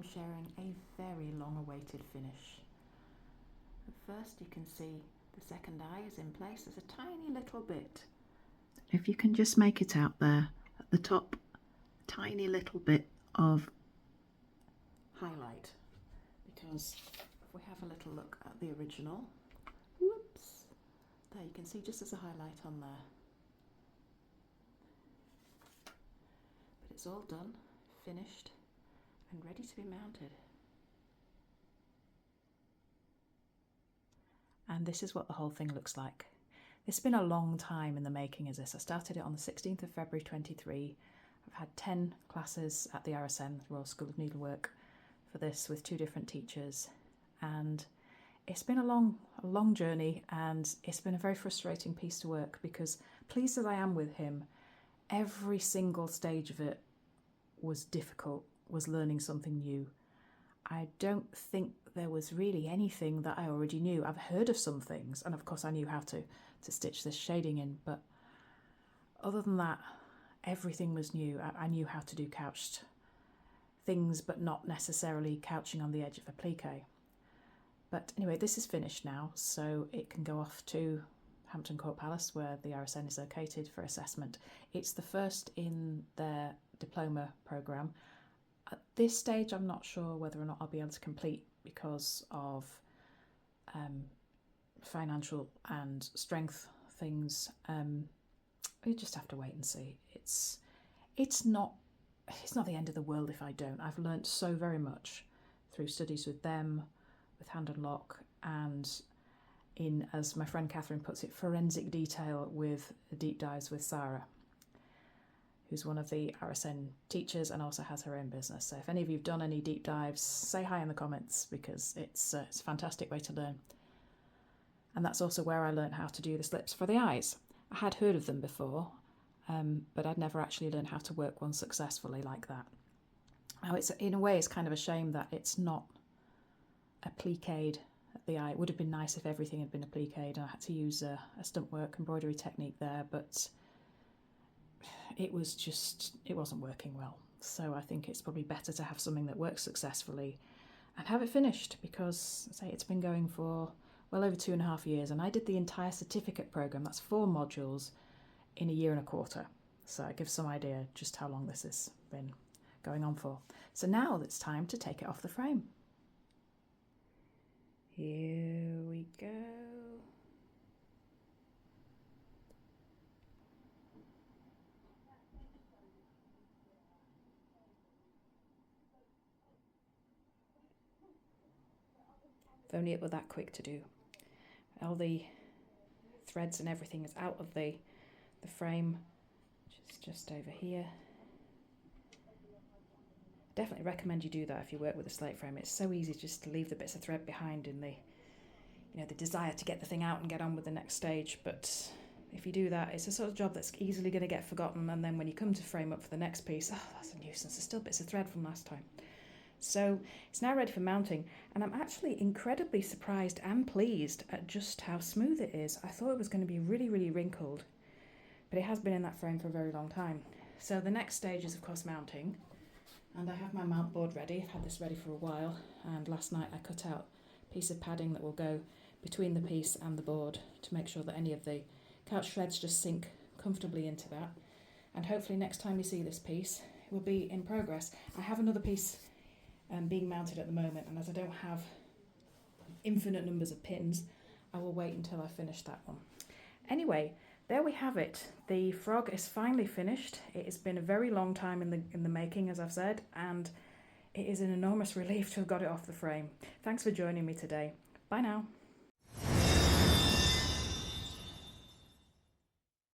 I'm sharing a very long-awaited finish. At first you can see the second eye is in place. There's a tiny little bit. If you can just make it out there at the top, a tiny little bit of highlight, because if we have a little look at the original, whoops, there you can see just as a highlight on there. But it's all done, finished and ready to be mounted. And this is what the whole thing looks like. It's been a long time in the making as this. I started it on the 16th of February 23. I've had 10 classes at the RSN, the Royal School of Needlework, for this with 2 different teachers. And it's been a long journey, and it's been a very frustrating piece to work because, pleased as I am with him, every single stage of it was difficult, was learning something new. I don't think there was really anything that I already knew. I've heard of some things, and of course I knew how to stitch this shading in, but other than that, everything was new. I knew how to do couched things, but not necessarily couching on the edge of a plique. But anyway, this is finished now, so it can go off to Hampton Court Palace, where the RSN is located, for assessment. It's the first in their diploma programme. At this stage, I'm not sure whether or not I'll be able to complete because of financial and strength things. We just have to wait and see. It's not the end of the world if I don't. I've learnt so very much through studies with them, with Hand and Lock, and in, as my friend Catherine puts it, forensic detail with deep dives with Sarah, who's one of the RSN teachers and also has her own business. So if any of you've done any deep dives, say hi in the comments, because it's a fantastic way to learn. And that's also where I learned how to do the slips for the eyes. I had heard of them before, but I'd never actually learned how to work one successfully like that. Now, in a way, it's kind of a shame that it's not a pliqued at the eye. It would have been nice if everything had been a pliqued, and I had to use a stump work embroidery technique there, but it wasn't working well. So I think it's probably better to have something that works successfully and have it finished, because I say it's been going for well over 2.5 years, and I did the entire certificate programme. That's 4 modules in a year and a quarter. So it gives some idea just how long this has been going on for. So now it's time to take it off the frame. Here we go. If only it were that quick to do. All the threads and everything is out of the frame, which is just over here. Definitely recommend you do that if you work with a slate frame. It's so easy just to leave the bits of thread behind in the desire to get the thing out and get on with the next stage. But if you do that, it's a sort of job that's easily going to get forgotten, and then when you come to frame up for the next piece, oh, that's a nuisance, there's still bits of thread from last time. So it's now ready for mounting, and I'm actually incredibly surprised and pleased at just how smooth it is. I thought it was going to be really, really wrinkled, but it has been in that frame for a very long time. So the next stage is, of course, mounting. And I have my mount board ready. I've had this ready for a while, and last night I cut out a piece of padding that will go between the piece and the board to make sure that any of the couch threads just sink comfortably into that. And hopefully next time you see this piece, it will be in progress. I have another piece being mounted at the moment, and as I don't have infinite numbers of pins, I will wait until I finish that one. Anyway, there we have it. The frog is finally finished. It has been a very long time in the making, as I've said, and it is an enormous relief to have got it off the frame. Thanks for joining me today. Bye now.